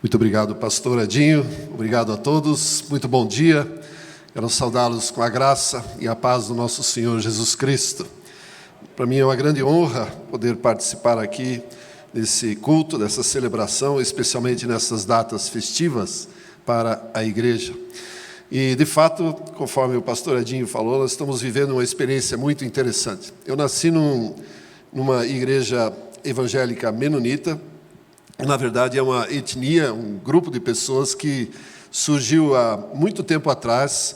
Muito obrigado, pastor Edinho. Obrigado a todos. Muito bom dia. Quero saudá-los com a graça e a paz do nosso Senhor Jesus Cristo. Para mim é uma grande honra poder participar aqui desse culto, dessa celebração, especialmente nessas datas festivas para a igreja. E, de fato, conforme o pastor Edinho falou, nós estamos vivendo uma experiência muito interessante. Eu nasci numa igreja evangélica menonita. Na verdade, é uma etnia, um grupo de pessoas que surgiu há muito tempo atrás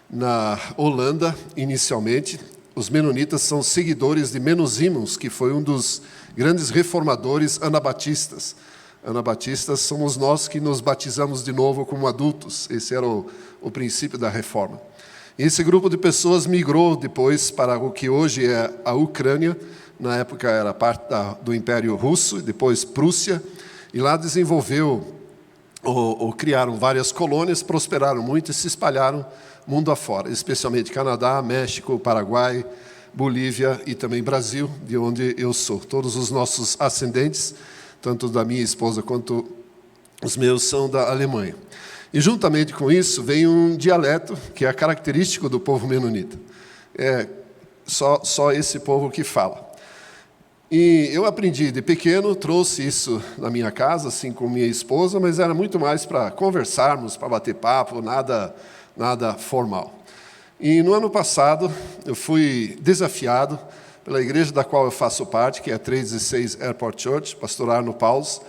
na Holanda, inicialmente. Os menonitas são seguidores de Menos Imons, que foi um dos grandes reformadores anabatistas. Anabatistas somos nós que nos batizamos de novo como adultos. Esse era o princípio da reforma. Esse grupo de pessoas migrou depois para o que hoje é a Ucrânia. Na época era parte do Império Russo, depois Prússia. E lá desenvolveu, ou criaram várias colônias, prosperaram muito e se espalharam mundo afora, especialmente Canadá, México, Paraguai, Bolívia e também Brasil, de onde eu sou. Todos os nossos ascendentes, tanto da minha esposa quanto os meus, são da Alemanha. E juntamente com isso vem um dialeto que é característico do povo menonita. É só esse povo que fala. E eu aprendi de pequeno, trouxe isso na minha casa, assim com minha esposa, mas era muito mais para conversarmos, para bater papo, nada formal. E no ano passado, eu fui desafiado pela igreja da qual eu faço parte, que é a 316 Airport Church, pastor Arno Pauls.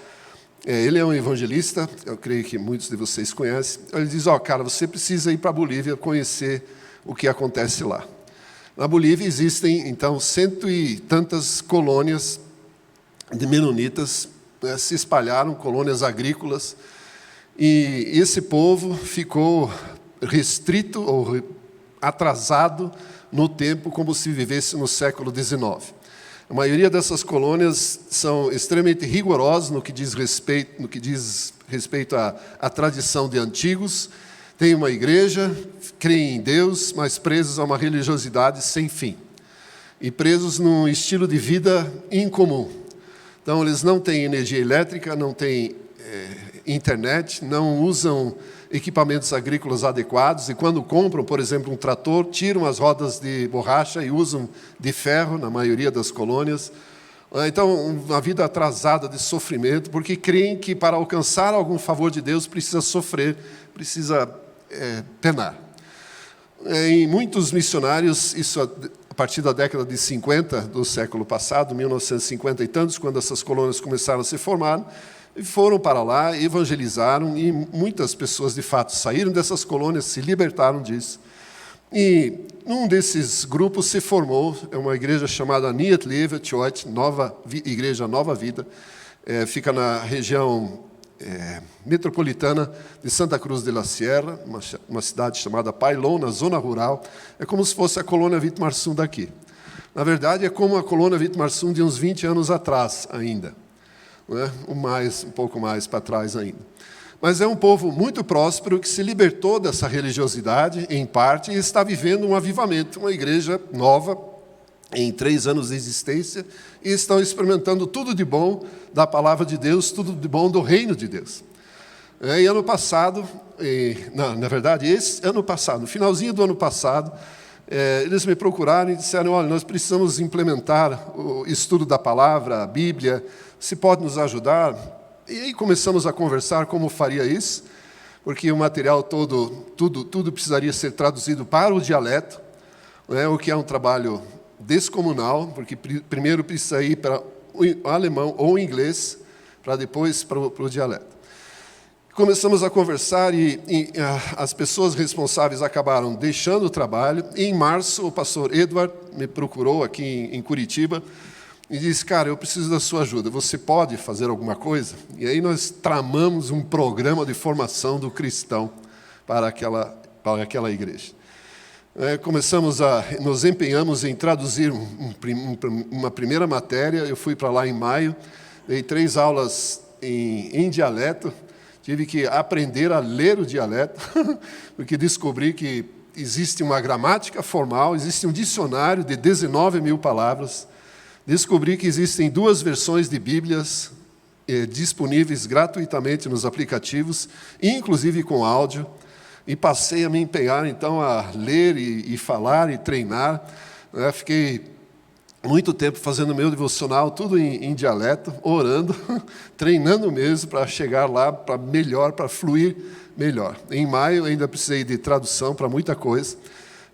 Ele é um evangelista, eu creio que muitos de vocês conhecem. Ele diz, cara, você precisa ir para a Bolívia conhecer o que acontece lá. Na Bolívia existem, então, 100 e tantas colônias de menonitas, se espalharam, colônias agrícolas, e esse povo ficou restrito ou atrasado no tempo, como se vivesse no século XIX. A maioria dessas colônias são extremamente rigorosas no que diz respeito à tradição de antigos. Tem uma igreja, creem em Deus, mas presos a uma religiosidade sem fim. E presos num estilo de vida incomum. Então, eles não têm energia elétrica, não têm internet, não usam equipamentos agrícolas adequados. E quando compram, por exemplo, um trator, tiram as rodas de borracha e usam de ferro, na maioria das colônias. Então, uma vida atrasada de sofrimento, porque creem que para alcançar algum favor de Deus precisa sofrer, precisa penar. Em muitos missionários, isso a partir da década de 50 do século passado, 1950 e tantos, quando essas colônias começaram a se formar, foram para lá, evangelizaram, e muitas pessoas, de fato, saíram dessas colônias, se libertaram disso. E um desses grupos se formou, é uma igreja chamada Niet Lewe Church, Igreja Nova Vida, fica na região metropolitana de Santa Cruz de la Sierra, uma cidade chamada Pailón, na zona rural. É como se fosse a colônia Vitmarsum daqui. Na verdade, é como a colônia Vitmarsum de uns 20 anos atrás ainda, não é? Um pouco mais para trás ainda. Mas é um povo muito próspero que se libertou dessa religiosidade, em parte, e está vivendo um avivamento, uma igreja nova, em 3 anos de existência, e estão experimentando tudo de bom da palavra de Deus, tudo de bom do reino de Deus. E ano passado, no finalzinho do ano passado, eles me procuraram e disseram, olha, nós precisamos implementar o estudo da palavra, a Bíblia, se pode nos ajudar? E aí começamos a conversar como faria isso, porque o material tudo precisaria ser traduzido para o dialeto, o que é um trabalho descomunal, porque primeiro precisa ir para o alemão ou o inglês, para depois para o dialeto. Começamos a conversar e as pessoas responsáveis acabaram deixando o trabalho. E em março, o pastor Edward me procurou aqui em Curitiba e disse, cara, eu preciso da sua ajuda, você pode fazer alguma coisa? E aí nós tramamos um programa de formação do cristão para aquela igreja. Nos empenhamos em traduzir uma primeira matéria. Eu fui para lá em maio, dei 3 aulas em dialeto, tive que aprender a ler o dialeto, porque descobri que existe uma gramática formal, existe um dicionário de 19 mil palavras, descobri que existem 2 versões de Bíblias disponíveis gratuitamente nos aplicativos, inclusive com áudio, e passei a me empenhar, então, a ler e falar e treinar. Fiquei muito tempo fazendo meu devocional, tudo em dialeto, orando, treinando mesmo para chegar lá para melhor, para fluir melhor. Em maio ainda precisei de tradução para muita coisa,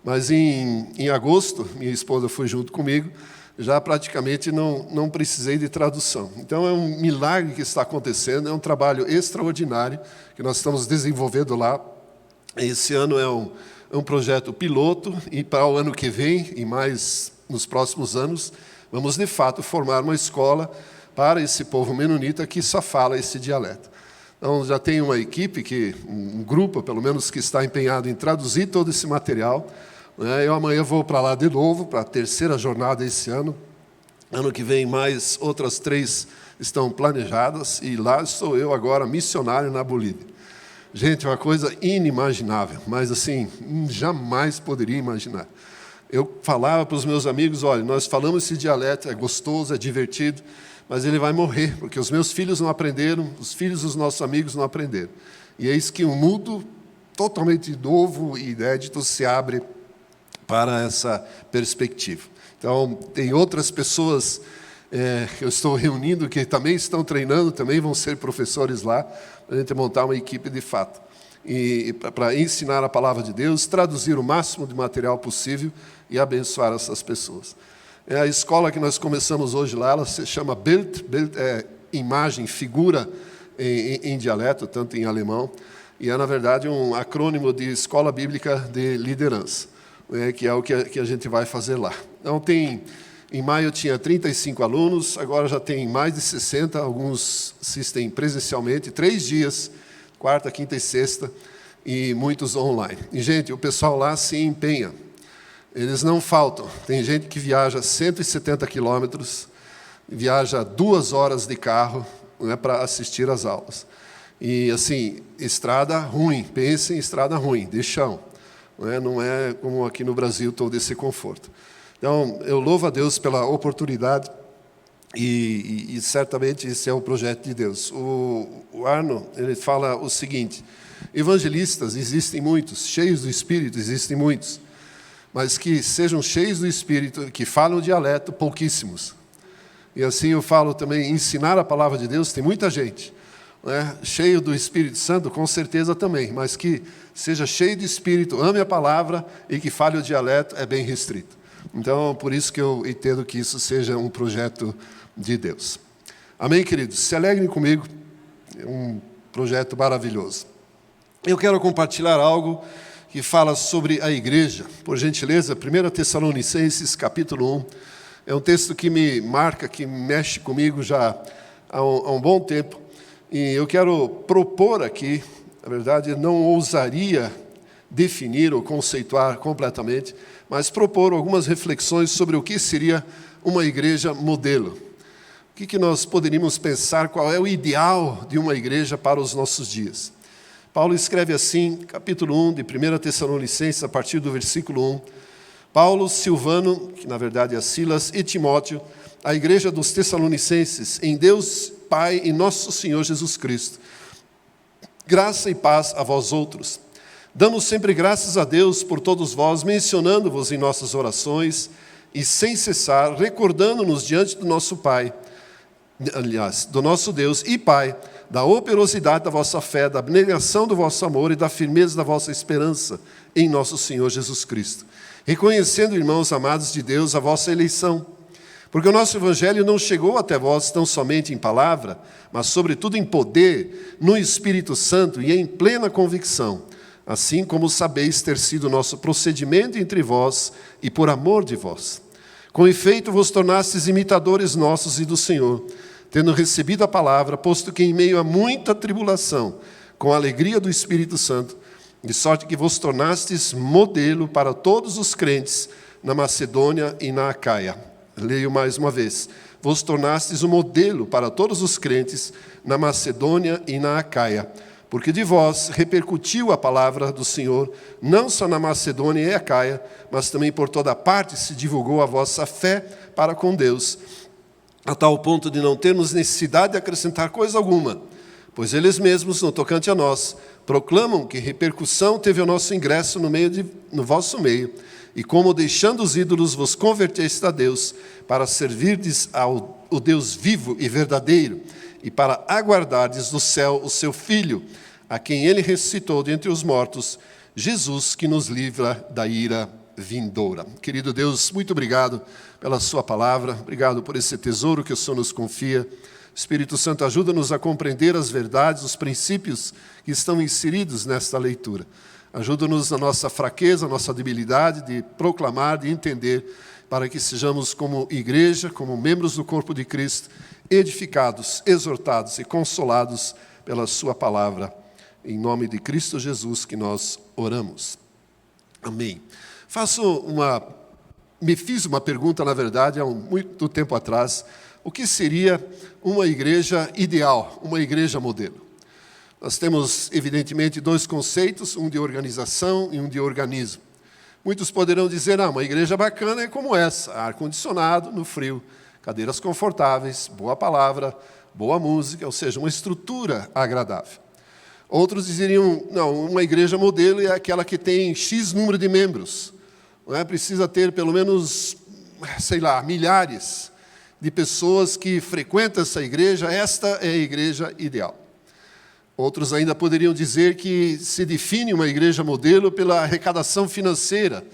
mas em agosto, minha esposa foi junto comigo, já praticamente não precisei de tradução. Então é um milagre que está acontecendo, é um trabalho extraordinário que nós estamos desenvolvendo lá. Esse ano é um projeto piloto, e para o ano que vem, e mais nos próximos anos, vamos de fato formar uma escola para esse povo menonita que só fala esse dialeto. Então já tem uma equipe, um grupo pelo menos, que está empenhado em traduzir todo esse material. Eu amanhã vou para lá de novo, para a terceira jornada esse ano. Ano que vem mais outras 3 estão planejadas, e lá estou eu agora missionário na Bolívia. Gente, é uma coisa inimaginável, mas assim, jamais poderia imaginar. Eu falava para os meus amigos, olha, nós falamos esse dialeto, é gostoso, é divertido, mas ele vai morrer, porque os meus filhos não aprenderam, os filhos dos nossos amigos não aprenderam. E eis que um mundo totalmente novo e inédito se abre para essa perspectiva. Então, tem outras pessoas que eu estou reunindo, que também estão treinando, também vão ser professores lá, para a gente montar uma equipe de fato. E para ensinar a palavra de Deus, traduzir o máximo de material possível e abençoar essas pessoas. A escola que nós começamos hoje lá, ela se chama Bild é imagem, figura em dialeto, tanto em alemão, e é, na verdade, um acrônimo de Escola Bíblica de Liderança, que é o que a gente vai fazer lá. Então, em maio tinha 35 alunos, agora já tem mais de 60, alguns assistem presencialmente, 3 dias, quarta, quinta e sexta, e muitos online. E, gente, o pessoal lá se empenha. Eles não faltam. Tem gente que viaja 170 quilômetros, viaja 2 horas de carro, para assistir às aulas. E, assim, estrada ruim. Pensem em estrada ruim, de chão. Não é como aqui no Brasil todo esse conforto. Então, eu louvo a Deus pela oportunidade e certamente esse é o projeto de Deus. O Arno, ele fala o seguinte: evangelistas existem muitos, cheios do Espírito existem muitos, mas que sejam cheios do Espírito, que falam dialeto, pouquíssimos. E assim eu falo também, ensinar a palavra de Deus, tem muita gente, cheio do Espírito Santo, com certeza também, mas que seja cheio de Espírito, ame a palavra e que fale o dialeto, é bem restrito. Então, por isso que eu entendo que isso seja um projeto de Deus. Amém, queridos? Se alegrem comigo, é um projeto maravilhoso. Eu quero compartilhar algo que fala sobre a igreja. Por gentileza, 1 Tessalonicenses, capítulo 1. É um texto que me marca, que mexe comigo já há um bom tempo. E eu quero propor aqui, na verdade, não ousaria definir ou conceituar completamente, mas propor algumas reflexões sobre o que seria uma igreja modelo. O que nós poderíamos pensar, qual é o ideal de uma igreja para os nossos dias. Paulo escreve assim, capítulo 1 de 1 Tessalonicenses, a partir do versículo 1. Paulo, Silvano, que na verdade é Silas, e Timóteo, a igreja dos Tessalonicenses, em Deus Pai e nosso Senhor Jesus Cristo. Graça e paz a vós outros. Damos sempre graças a Deus por todos vós, mencionando-vos em nossas orações e sem cessar, recordando-nos diante do nosso Pai, aliás, do nosso Deus e Pai, da operosidade da vossa fé, da abnegação do vosso amor e da firmeza da vossa esperança em nosso Senhor Jesus Cristo. Reconhecendo, irmãos amados de Deus, a vossa eleição, porque o nosso Evangelho não chegou até vós tão somente em palavra, mas sobretudo em poder, no Espírito Santo e em plena convicção, assim como sabeis ter sido o nosso procedimento entre vós e por amor de vós. Com efeito, vos tornastes imitadores nossos e do Senhor, tendo recebido a palavra, posto que em meio a muita tribulação, com a alegria do Espírito Santo, de sorte que vos tornastes modelo para todos os crentes na Macedônia e na Acaia. Leio mais uma vez. Vos tornastes um modelo para todos os crentes na Macedônia e na Acaia, porque de vós repercutiu a palavra do Senhor, não só na Macedônia e Acaia, mas também por toda parte se divulgou a vossa fé para com Deus a tal ponto de não termos necessidade de acrescentar coisa alguma, pois eles mesmos, no tocante a nós, proclamam que repercussão teve o nosso ingresso no vosso meio, e como deixando os ídolos vos converteste a Deus, para servirdes ao Deus vivo e verdadeiro, e para aguardardes do céu o seu Filho, a quem ele ressuscitou de entre os mortos, Jesus, que nos livra da ira vindoura. Querido Deus, muito obrigado pela sua palavra, obrigado por esse tesouro que o Senhor nos confia. Espírito Santo, ajuda-nos a compreender as verdades, os princípios que estão inseridos nesta leitura. Ajuda-nos na nossa fraqueza, nossa debilidade de proclamar, de entender, para que sejamos como igreja, como membros do corpo de Cristo, edificados, exortados e consolados pela sua palavra. Em nome de Cristo Jesus que nós oramos. Amém. Me fiz uma pergunta, na verdade, há muito tempo atrás, o que seria uma igreja ideal, uma igreja modelo? Nós temos, evidentemente, dois conceitos, um de organização e um de organismo. Muitos poderão dizer, uma igreja bacana é como essa, ar-condicionado no frio, cadeiras confortáveis, boa palavra, boa música, ou seja, uma estrutura agradável. Outros dizeriam, não, uma igreja modelo é aquela que tem X número de membros. Não é? Precisa ter pelo menos, milhares de pessoas que frequentam essa igreja, esta é a igreja ideal. Outros ainda poderiam dizer que se define uma igreja modelo pela arrecadação financeira,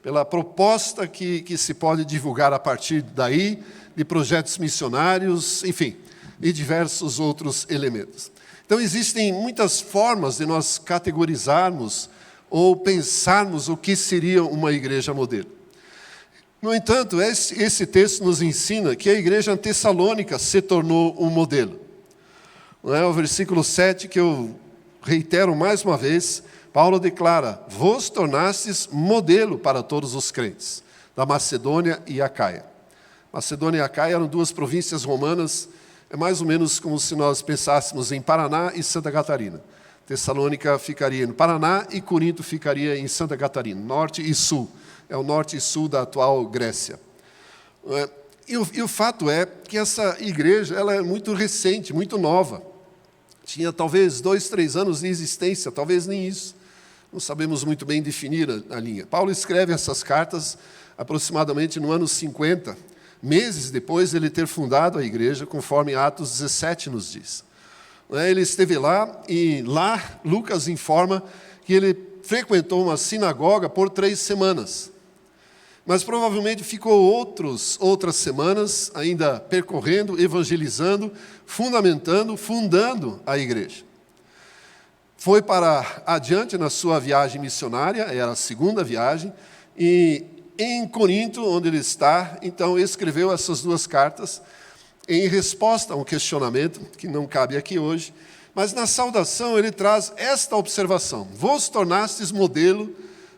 pela proposta que se pode divulgar a partir daí, de projetos missionários, enfim, e diversos outros elementos. Então, existem muitas formas de nós categorizarmos ou pensarmos o que seria uma igreja modelo. No entanto, esse texto nos ensina que a igreja tessalônica se tornou um modelo. Não é? O versículo 7, que eu reitero mais uma vez, Paulo declara, vos tornastes modelo para todos os crentes, da Macedônia e Acaia. Macedônia e Acaia eram duas províncias romanas, é mais ou menos como se nós pensássemos em Paraná e Santa Catarina. Tessalônica ficaria no Paraná e Corinto ficaria em Santa Catarina, norte e sul. É o norte e sul da atual Grécia. E o fato é que essa igreja ela é muito recente, muito nova. Tinha talvez 2, 3 anos de existência, talvez nem isso. Não sabemos muito bem definir a linha. Paulo escreve essas cartas aproximadamente no ano 50, meses depois de ele ter fundado a igreja, conforme Atos 17 nos diz. Ele esteve lá e lá Lucas informa que ele frequentou uma sinagoga por 3 semanas. Mas provavelmente ficou outras semanas ainda percorrendo, evangelizando, fundando a igreja. Foi para adiante na sua viagem missionária, era a segunda viagem, e em Corinto, onde ele está, então escreveu essas 2 cartas em resposta a um questionamento, que não cabe aqui hoje, mas na saudação ele traz esta observação, vos tornastes modelo,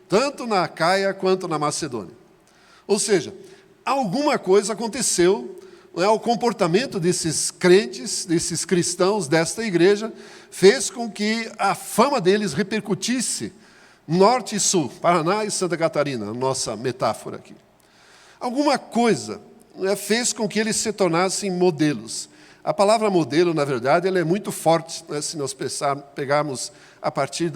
tanto na Acaia quanto na Macedônia. Ou seja, alguma coisa aconteceu, o comportamento desses crentes, desses cristãos desta igreja, fez com que a fama deles repercutisse norte e sul, Paraná e Santa Catarina, a nossa metáfora aqui. Alguma coisa fez com que eles se tornassem modelos. A palavra modelo, na verdade, ela é muito forte, se nós pegarmos a partir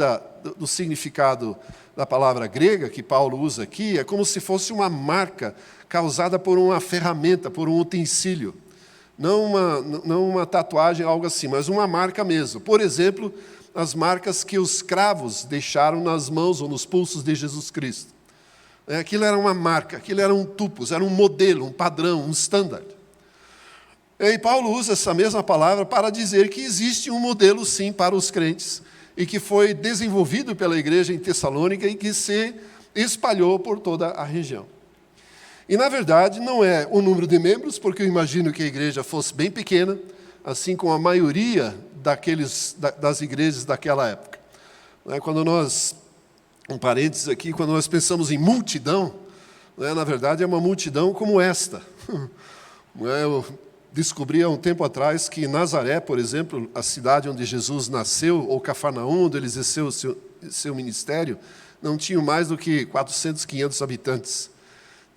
do significado da palavra grega que Paulo usa aqui, é como se fosse uma marca causada por uma ferramenta, por um utensílio. Não uma tatuagem, algo assim, mas uma marca mesmo. Por exemplo, as marcas que os cravos deixaram nas mãos ou nos pulsos de Jesus Cristo. Aquilo era uma marca, aquilo era um tupos, era um modelo, um padrão, um standard. E Paulo usa essa mesma palavra para dizer que existe um modelo, sim, para os crentes, e que foi desenvolvido pela igreja em Tessalônica e que se espalhou por toda a região. E, na verdade, não é o número de membros, porque eu imagino que a igreja fosse bem pequena, assim como a maioria das igrejas daquela época. Quando nós, um parênteses aqui, quando nós pensamos em multidão, na verdade é uma multidão como esta. Eu descobri há um tempo atrás que Nazaré, por exemplo, a cidade onde Jesus nasceu, ou Cafarnaum, onde ele exerceu o seu ministério, não tinha mais do que 400, 500 habitantes.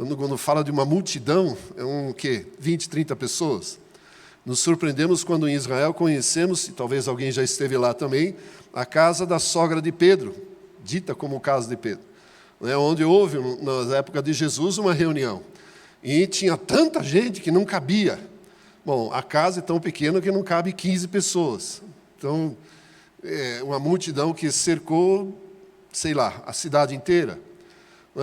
Quando fala de uma multidão, é o quê? 20, 30 pessoas. Nos surpreendemos quando em Israel conhecemos, e talvez alguém já esteve lá também, a casa da sogra de Pedro, dita como casa de Pedro, onde houve, na época de Jesus, uma reunião. E tinha tanta gente que não cabia. Bom, a casa é tão pequena que não cabe 15 pessoas. Então, é uma multidão que cercou, sei lá, a cidade inteira.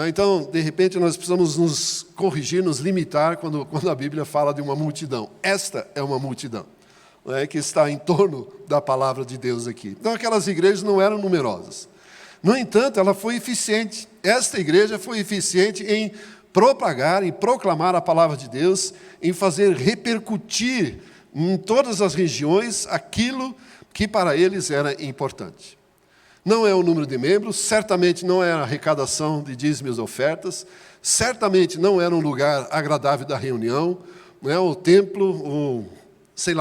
Então, de repente, nós precisamos nos corrigir, nos limitar quando a Bíblia fala de uma multidão. Esta é uma multidão, que está em torno da palavra de Deus aqui. Então, aquelas igrejas não eram numerosas. No entanto, ela foi eficiente. Esta igreja foi eficiente em propagar, em proclamar a palavra de Deus, em fazer repercutir em todas as regiões aquilo que para eles era importante. Não é o número de membros, certamente não é a arrecadação de dízimos e ofertas, certamente não era um lugar agradável da reunião, não é o templo,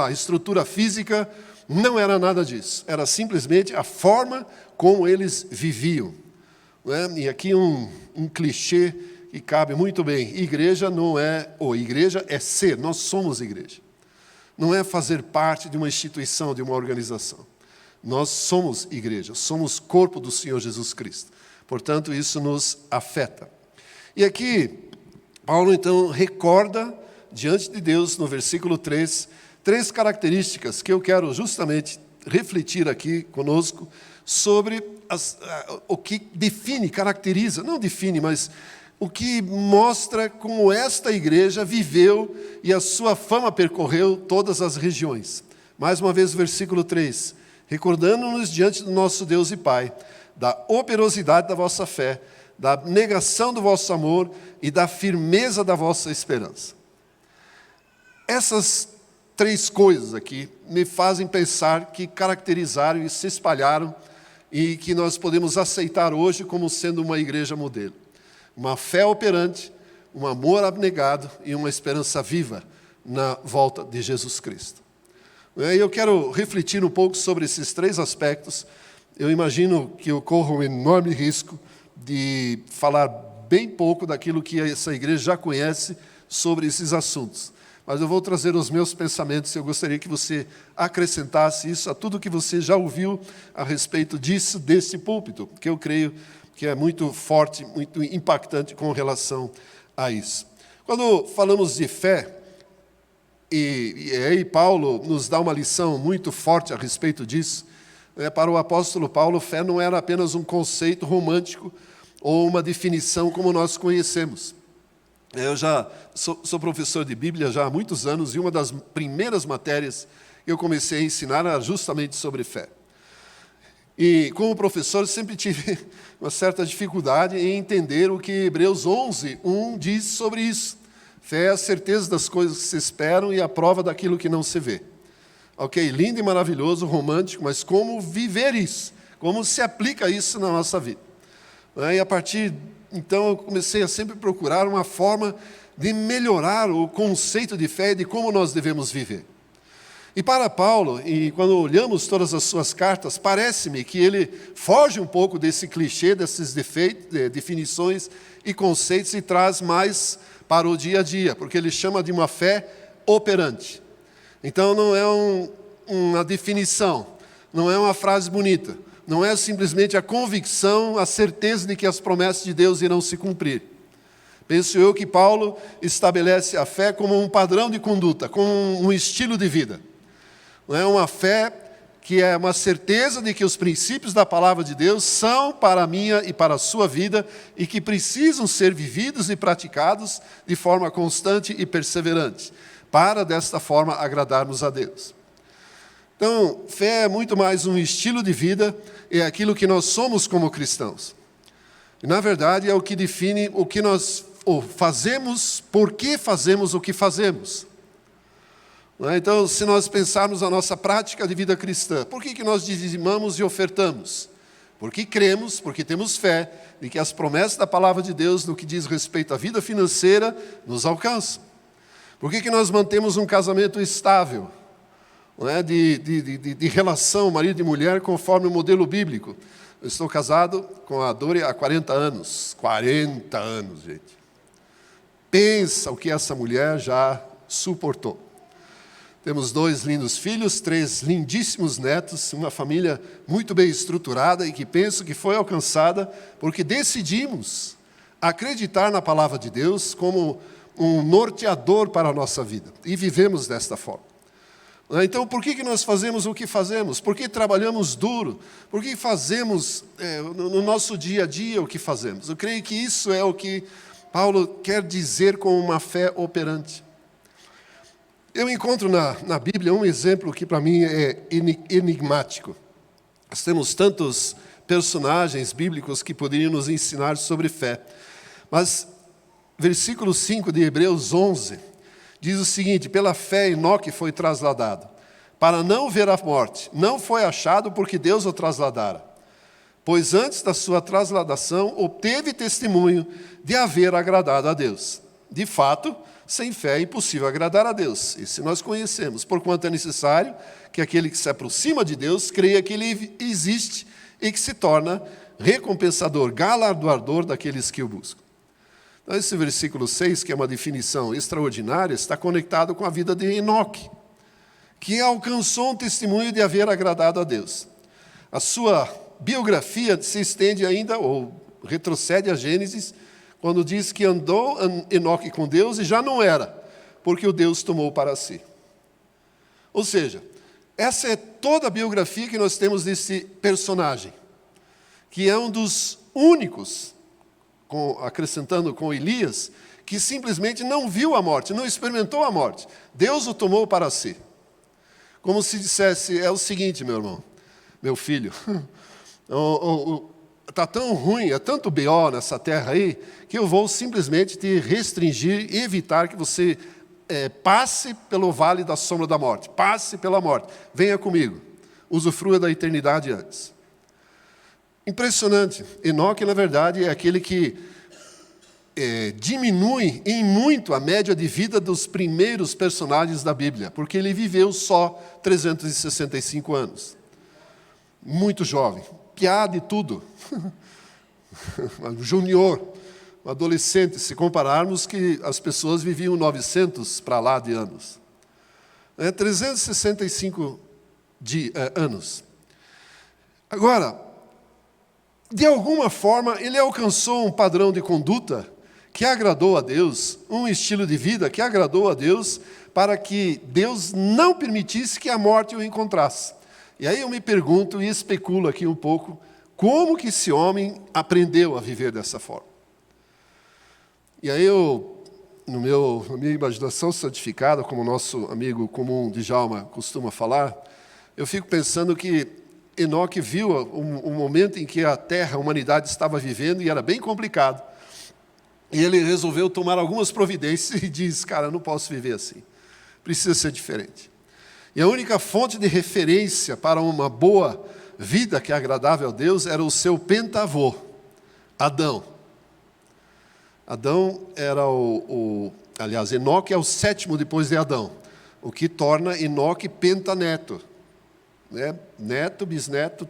a estrutura física, não era nada disso. Era simplesmente a forma como eles viviam. E aqui um clichê que cabe muito bem. Igreja não é, igreja é ser, nós somos igreja. Não é fazer parte de uma instituição, de uma organização. Nós somos igreja, somos corpo do Senhor Jesus Cristo. Portanto, isso nos afeta. E aqui, Paulo, então, recorda, diante de Deus, no versículo 3, 3 características que eu quero justamente refletir aqui conosco sobre o que define, caracteriza, não define, mas o que mostra como esta igreja viveu e a sua fama percorreu todas as regiões. Mais uma vez, o versículo 3. Recordando-nos diante do nosso Deus e Pai, da operosidade da vossa fé, da negação do vosso amor e da firmeza da vossa esperança. Essas 3 coisas aqui me fazem pensar que caracterizaram e se espalharam e que nós podemos aceitar hoje como sendo uma igreja modelo. Uma fé operante, um amor abnegado e uma esperança viva na volta de Jesus Cristo. E eu quero refletir um pouco sobre esses 3 aspectos. Eu imagino que eu corro um enorme risco de falar bem pouco daquilo que essa igreja já conhece sobre esses assuntos. Mas eu vou trazer os meus pensamentos e eu gostaria que você acrescentasse isso a tudo que você já ouviu a respeito disso, desse púlpito, que eu creio que é muito forte, muito impactante com relação a isso. Quando falamos de fé, e aí Paulo nos dá uma lição muito forte a respeito disso. Para o apóstolo Paulo, fé não era apenas um conceito romântico ou uma definição como nós conhecemos. Eu já sou professor de Bíblia já há muitos anos e uma das primeiras matérias que eu comecei a ensinar era justamente sobre fé. E como professor sempre tive uma certa dificuldade em entender o que Hebreus 11:1 diz sobre isso. Fé é a certeza das coisas que se esperam e a prova daquilo que não se vê. Ok, lindo e maravilhoso, romântico, mas como viver isso? Como se aplica isso na nossa vida? E a partir, então, eu comecei a sempre procurar uma forma de melhorar o conceito de fé e de como nós devemos viver. E para Paulo, e quando olhamos todas as suas cartas, parece-me que ele foge um pouco desse clichê, desses definições e conceitos e traz mais para o dia a dia, porque ele chama de uma fé operante. Então não é uma definição, não é uma frase bonita, não é simplesmente a convicção, a certeza de que as promessas de Deus irão se cumprir. Penso eu que Paulo estabelece a fé como um padrão de conduta, como um estilo de vida. Não é uma fé que é uma certeza de que os princípios da palavra de Deus são para a minha e para a sua vida e que precisam ser vividos e praticados de forma constante e perseverante, para desta forma agradarmos a Deus. Então, fé é muito mais um estilo de vida, é aquilo que nós somos como cristãos. E, na verdade, é o que define o que nós fazemos, por que fazemos o que fazemos. Então, se nós pensarmos a nossa prática de vida cristã, por que nós dizimamos e ofertamos? Porque cremos, porque temos fé de que as promessas da palavra de Deus no que diz respeito à vida financeira nos alcançam. Por que nós mantemos um casamento estável, de relação marido e mulher conforme o modelo bíblico? Eu estou casado com a Dori há 40 anos. 40 anos, gente. Pensa o que essa mulher já suportou. Temos 2 lindos filhos, 3 lindíssimos netos, uma família muito bem estruturada e que penso que foi alcançada porque decidimos acreditar na palavra de Deus como um norteador para a nossa vida. E vivemos desta forma. Então, por que nós fazemos o que fazemos? Por que trabalhamos duro? Por que fazemos no nosso dia a dia o que fazemos? Eu creio que isso é o que Paulo quer dizer com uma fé operante. Eu encontro na Bíblia um exemplo que para mim é enigmático. Nós temos tantos personagens bíblicos que poderiam nos ensinar sobre fé. Mas, versículo 5 de Hebreus 11, diz o seguinte: pela fé Enoque foi trasladado, para não ver a morte. Não foi achado porque Deus o trasladara. Pois antes da sua trasladação, obteve testemunho de haver agradado a Deus. De fato, sem fé é impossível agradar a Deus. Isso nós conhecemos, porquanto é necessário que aquele que se aproxima de Deus creia que Ele existe e que se torna recompensador, galardoador daqueles que o buscam. Então, esse versículo 6, que é uma definição extraordinária, está conectado com a vida de Enoque, que alcançou um testemunho de haver agradado a Deus. A sua biografia se estende ainda, ou retrocede a Gênesis, quando diz que andou Enoque com Deus e já não era, porque o Deus tomou para si. Ou seja, essa é toda a biografia que nós temos desse personagem, que é um dos únicos, acrescentando com Elias, que simplesmente não viu a morte, não experimentou a morte. Deus o tomou para si. Como se dissesse, é o seguinte, meu irmão, meu filho, está tão ruim, é tanto BO nessa terra aí, que eu vou simplesmente te restringir e evitar que você passe pelo vale da sombra da morte, passe pela morte, venha comigo, usufrua da eternidade antes. Impressionante. Enoque, na verdade, é aquele que diminui em muito a média de vida dos primeiros personagens da Bíblia, porque ele viveu só 365 anos. Muito jovem, piada e tudo. Júnior, um adolescente, se compararmos que as pessoas viviam 900 para lá de anos. 365 anos. Agora, de alguma forma, ele alcançou um padrão de conduta que agradou a Deus, um estilo de vida que agradou a Deus, para que Deus não permitisse que a morte o encontrasse. E aí eu me pergunto e especulo aqui um pouco, como que esse homem aprendeu a viver dessa forma? E aí eu, na minha imaginação santificada, como o nosso amigo comum Djalma costuma falar, eu fico pensando que Enoque viu um momento em que a terra, a humanidade estava vivendo e era bem complicado. E ele resolveu tomar algumas providências e diz, cara, eu não posso viver assim. Precisa ser diferente. E a única fonte de referência para uma boa vida que é agradável a Deus era o seu pentavô, Adão. Adão era aliás, Enoque é o 7º depois de Adão, o que torna Enoque pentaneto. Neto, bisneto,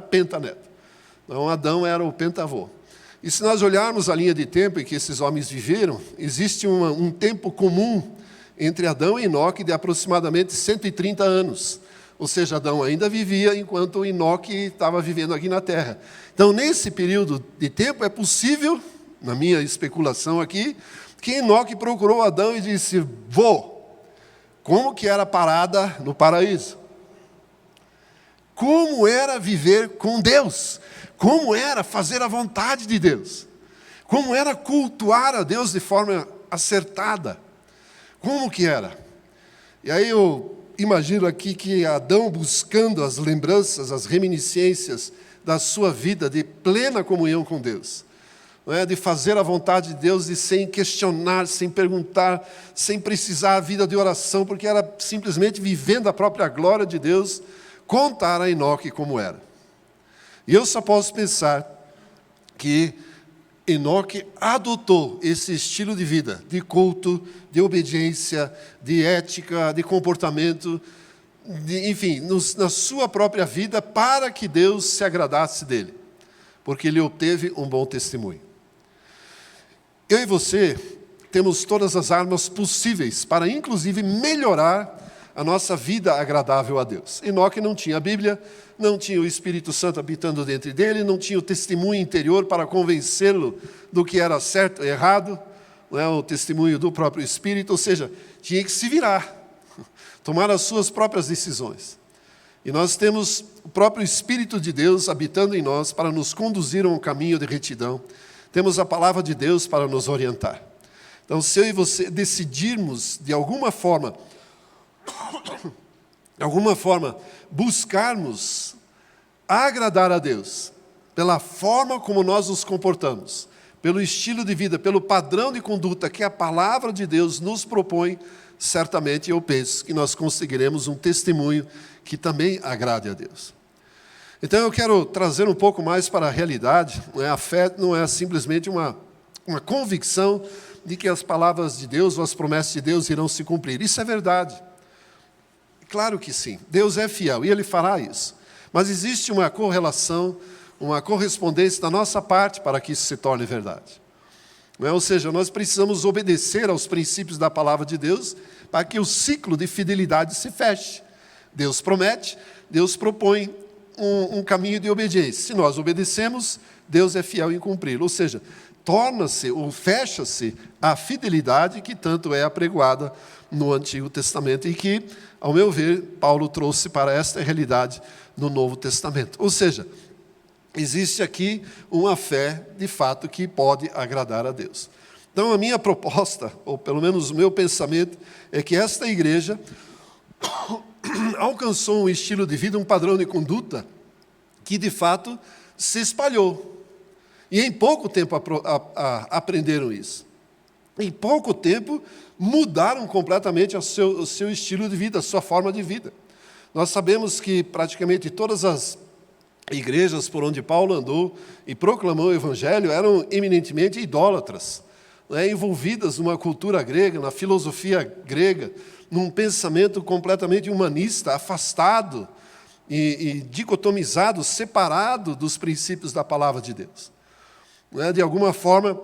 pentaneto. Então, Adão era o pentavô. E se nós olharmos a linha de tempo em que esses homens viveram, existe um tempo comum entre Adão e Enoque de aproximadamente 130 anos. Ou seja, Adão ainda vivia enquanto Enoque estava vivendo aqui na terra. Então, nesse período de tempo, é possível, na minha especulação aqui, que Enoque procurou Adão e disse, como que era a parada no paraíso? Como era viver com Deus? Como era fazer a vontade de Deus? Como era cultuar a Deus de forma acertada? Como que era? E aí eu imagino aqui que Adão, buscando as lembranças, as reminiscências da sua vida de plena comunhão com Deus, de fazer a vontade de Deus e sem questionar, sem perguntar, sem precisar a vida de oração, porque era simplesmente vivendo a própria glória de Deus, contar a Enoque como era. E eu só posso pensar que Enoque adotou esse estilo de vida, de culto, de obediência, de ética, de comportamento, enfim, na sua própria vida, para que Deus se agradasse dele, porque ele obteve um bom testemunho. Eu e você temos todas as armas possíveis para, inclusive, melhorar a nossa vida agradável a Deus. Enoque não tinha a Bíblia, não tinha o Espírito Santo habitando dentro dele, não tinha o testemunho interior para convencê-lo do que era certo e errado, não é? O testemunho do próprio Espírito, ou seja, tinha que se virar, tomar as suas próprias decisões. E nós temos o próprio Espírito de Deus habitando em nós para nos conduzir a um caminho de retidão. Temos a palavra de Deus para nos orientar. Então, se eu e você decidirmos, de alguma forma, buscarmos agradar a Deus, pela forma como nós nos comportamos, pelo estilo de vida, pelo padrão de conduta que a palavra de Deus nos propõe, certamente eu penso que nós conseguiremos um testemunho que também agrade a Deus. Então eu quero trazer um pouco mais para a realidade. A fé não é simplesmente uma convicção de que as palavras de Deus ou as promessas de Deus irão se cumprir. Isso é verdade. Claro que sim. Deus é fiel e Ele fará isso. Mas existe uma correlação, uma correspondência da nossa parte para que isso se torne verdade. Ou seja, nós precisamos obedecer aos princípios da palavra de Deus para que o ciclo de fidelidade se feche. Deus promete, Deus propõe um caminho de obediência. Se nós obedecemos, Deus é fiel em cumpri-lo. Ou seja, torna-se ou fecha-se a fidelidade que tanto é apregoada no Antigo Testamento e que, ao meu ver, Paulo trouxe para esta realidade no Novo Testamento. Ou seja, existe aqui uma fé, de fato, que pode agradar a Deus. Então, a minha proposta, ou pelo menos o meu pensamento, é que esta igreja alcançou um estilo de vida, um padrão de conduta, que, de fato, se espalhou. E em pouco tempo aprenderam isso. Em pouco tempo, mudaram completamente o seu estilo de vida, a sua forma de vida. Nós sabemos que praticamente todas as igrejas por onde Paulo andou e proclamou o Evangelho eram eminentemente idólatras, envolvidas numa cultura grega, na filosofia grega, num pensamento completamente humanista, afastado e dicotomizado, separado dos princípios da palavra de Deus. De alguma forma,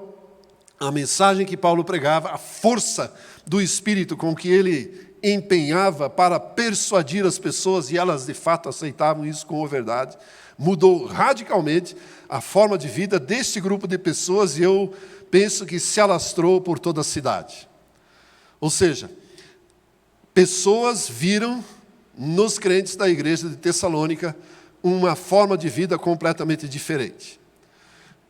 a mensagem que Paulo pregava, a força do Espírito com que ele empenhava para persuadir as pessoas, e elas de fato aceitavam isso como verdade, mudou radicalmente a forma de vida deste grupo de pessoas, e eu penso que se alastrou por toda a cidade. Ou seja, pessoas viram nos crentes da igreja de Tessalônica uma forma de vida completamente diferente,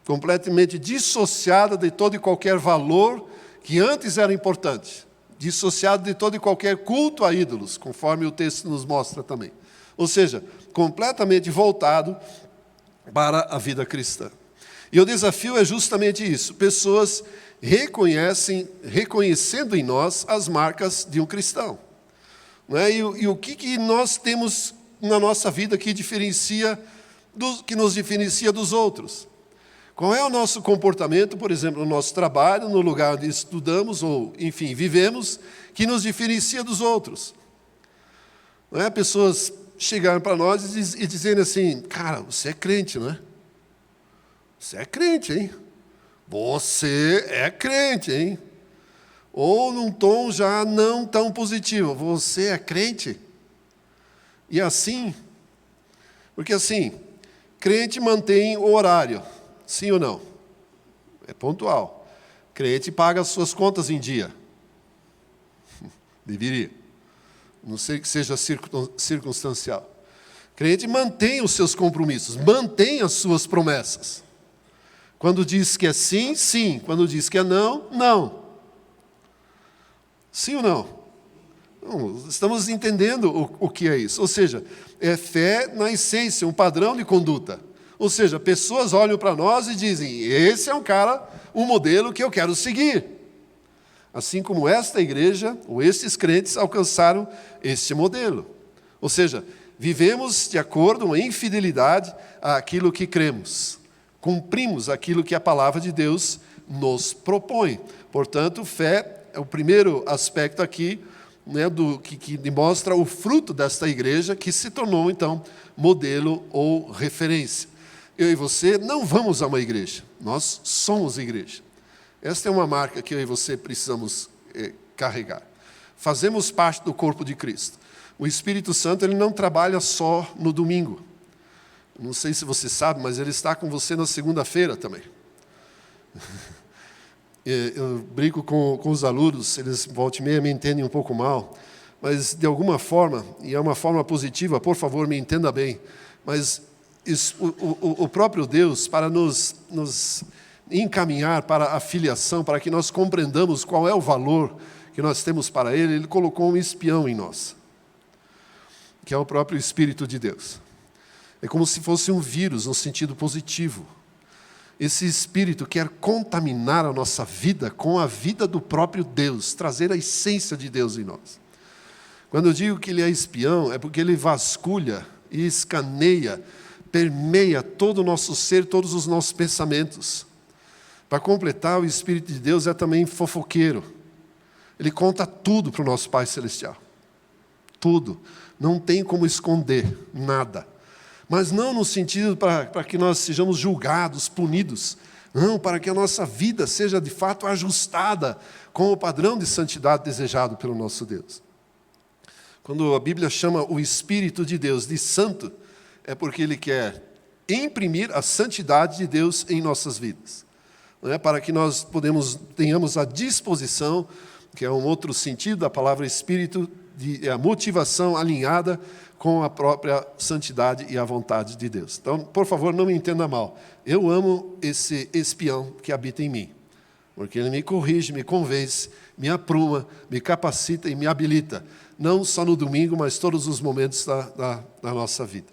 completamente dissociada de todo e qualquer valor que antes era importante, dissociado de todo e qualquer culto a ídolos, conforme o texto nos mostra também. Ou seja, completamente voltado para a vida cristã. E o desafio é justamente isso. Pessoas reconhecendo em nós as marcas de um cristão. E o que nós temos na nossa vida que nos diferencia dos outros? Qual é o nosso comportamento, por exemplo, no nosso trabalho, no lugar onde estudamos ou, enfim, vivemos, que nos diferencia dos outros? Pessoas chegaram para nós e dizendo assim: cara, você é crente, não é? Você é crente, hein? Você é crente, hein? Ou num tom já não tão positivo: você é crente? E assim, porque assim, crente mantém o horário, sim ou não? É pontual. Crente paga as suas contas em dia. Deveria. Não sei que seja circunstancial. Crente mantém os seus compromissos, mantém as suas promessas. Quando diz que é sim, sim. Quando diz que é não, não. Sim ou não? Não, estamos entendendo o que é isso. Ou seja, é fé na essência, um padrão de conduta. Ou seja, pessoas olham para nós e dizem: esse é um modelo que eu quero seguir. Assim como esta igreja, ou estes crentes, alcançaram este modelo. Ou seja, vivemos de acordo em fidelidade àquilo que cremos. Cumprimos aquilo que a palavra de Deus nos propõe. Portanto, fé é o primeiro aspecto aqui, que demonstra o fruto desta igreja, que se tornou, então, modelo ou referência. Eu e você não vamos a uma igreja, nós somos igreja. Esta é uma marca que eu e você precisamos carregar. Fazemos parte do corpo de Cristo. O Espírito Santo ele não trabalha só no domingo. Não sei se você sabe, mas ele está com você na segunda-feira também. Eu brinco com os alunos, eles volta e meia me entendem um pouco mal, mas de alguma forma, e é uma forma positiva, por favor, me entenda bem, mas o próprio Deus, para nos encaminhar para a filiação, para que nós compreendamos qual é o valor que nós temos para Ele, Ele colocou um espião em nós, que é o próprio Espírito de Deus. É como se fosse um vírus, no sentido positivo. Esse Espírito quer contaminar a nossa vida com a vida do próprio Deus, trazer a essência de Deus em nós. Quando eu digo que Ele é espião, é porque Ele vasculha e escaneia, permeia todo o nosso ser, todos os nossos pensamentos. Para completar, o Espírito de Deus é também fofoqueiro. Ele conta tudo para o nosso Pai Celestial. Tudo. Não tem como esconder nada. Mas não no sentido para que nós sejamos julgados, punidos. Não, para que a nossa vida seja de fato ajustada com o padrão de santidade desejado pelo nosso Deus. Quando a Bíblia chama o Espírito de Deus de santo, é porque Ele quer imprimir a santidade de Deus em nossas vidas. Não é? Para que nós tenhamos a disposição, que é um outro sentido da palavra Espírito, a motivação alinhada com a própria santidade e a vontade de Deus. Então, por favor, não me entenda mal. Eu amo esse espião que habita em mim, porque ele me corrige, me convence, me apruma, me capacita e me habilita, não só no domingo, mas todos os momentos da nossa vida.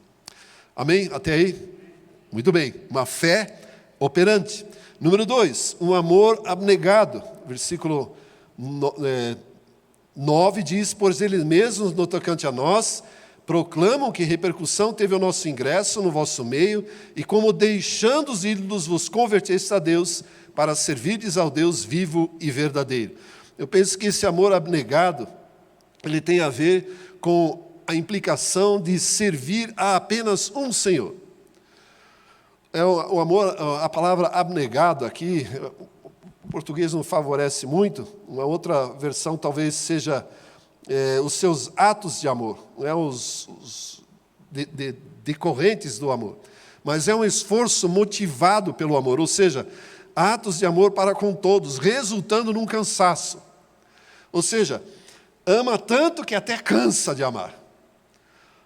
Amém? Até aí? Muito bem. Uma fé operante. Número 2, um amor abnegado. Versículo 9 diz: pois eles mesmos, no tocante a nós, proclamam que repercussão teve o nosso ingresso no vosso meio, e como deixando os ídolos vos convertestes a Deus, para servirdes ao Deus vivo e verdadeiro. Eu penso que esse amor abnegado, ele tem a ver com a implicação de servir a apenas um Senhor. O amor, a palavra abnegado aqui, o português não favorece muito, uma outra versão talvez seja os seus atos de amor, não é os decorrentes do amor, mas é um esforço motivado pelo amor, ou seja, atos de amor para com todos, resultando num cansaço. Ou seja, ama tanto que até cansa de amar.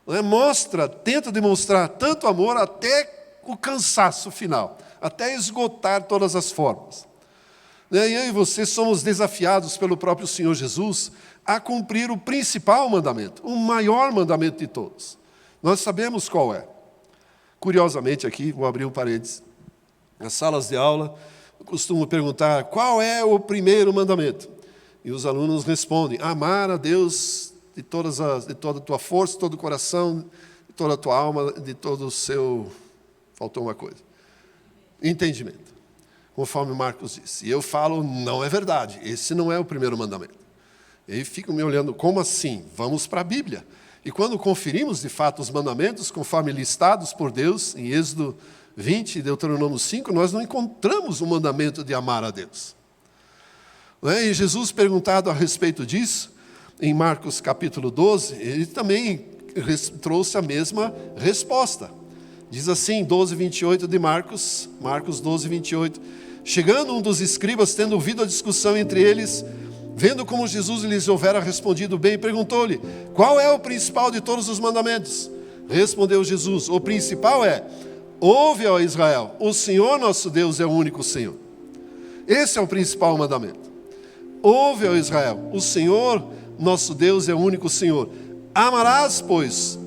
Não é? Tenta demonstrar tanto amor até o cansaço final, até esgotar todas as formas. E eu e você somos desafiados pelo próprio Senhor Jesus a cumprir o principal mandamento, o maior mandamento de todos. Nós sabemos qual é. Curiosamente aqui, vou abrir um parênteses. Nas salas de aula, eu costumo perguntar qual é o primeiro mandamento. E os alunos respondem: amar a Deus de toda a tua força, de todo o coração, de toda a tua alma, de todo o seu... Faltou uma coisa. Entendimento. Conforme Marcos disse. E eu falo, não é verdade. Esse não é o primeiro mandamento. E aí ficam me olhando, como assim? Vamos para a Bíblia. E quando conferimos, de fato, os mandamentos, conforme listados por Deus, em Êxodo 20 e Deuteronômio 5, nós não encontramos o mandamento de amar a Deus. E Jesus, perguntado a respeito disso, em Marcos capítulo 12, ele também trouxe a mesma resposta. Diz assim, 12:28 de Marcos 12:28. Chegando um dos escribas, tendo ouvido a discussão entre eles, vendo como Jesus lhes houvera respondido bem, perguntou-lhe: qual é o principal de todos os mandamentos? Respondeu Jesus: o principal é: ouve, ó Israel, o Senhor nosso Deus é o único Senhor. Esse é o principal mandamento. Ouve, ó Israel, o Senhor nosso Deus é o único Senhor. Amarás, pois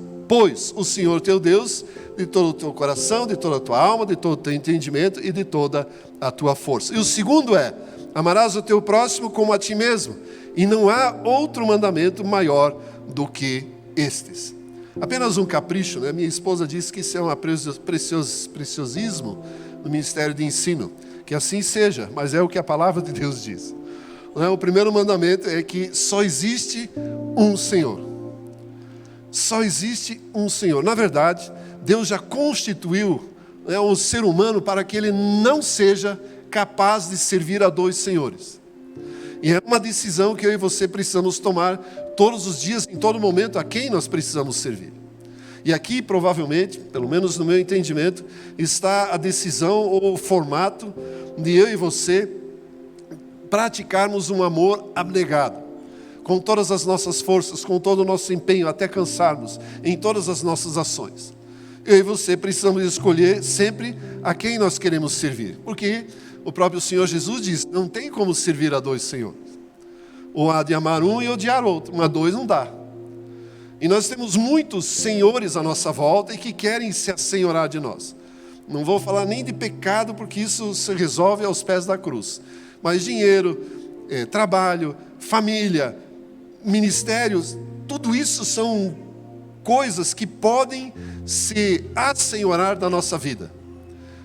o Senhor teu Deus de todo o teu coração, de toda a tua alma, de todo o teu entendimento e de toda a tua força. E o segundo é: amarás o teu próximo como a ti mesmo. E não há outro mandamento maior do que estes. Apenas um capricho, né? Minha esposa disse que isso é um preciosismo no Ministério de Ensino. Que assim seja, mas é o que a palavra de Deus diz. O primeiro mandamento é que só existe um Senhor. Só existe um Senhor. Na verdade, Deus já constituiu o ser humano para que ele não seja capaz de servir a dois senhores. E é uma decisão que eu e você precisamos tomar todos os dias, em todo momento, a quem nós precisamos servir. E aqui, provavelmente, pelo menos no meu entendimento, está a decisão ou o formato de eu e você praticarmos um amor abnegado, com todas as nossas forças, com todo o nosso empenho, até cansarmos, em todas as nossas ações. Eu e você precisamos escolher sempre a quem nós queremos servir, porque o próprio Senhor Jesus diz, não tem como servir a dois senhores. Ou há de amar um e odiar outro, mas dois não dá. E nós temos muitos senhores à nossa volta e que querem se assenhorar de nós. Não vou falar nem de pecado, porque isso se resolve aos pés da cruz. Mas dinheiro, trabalho, família, ministérios, tudo isso são coisas que podem se assenhorar da nossa vida,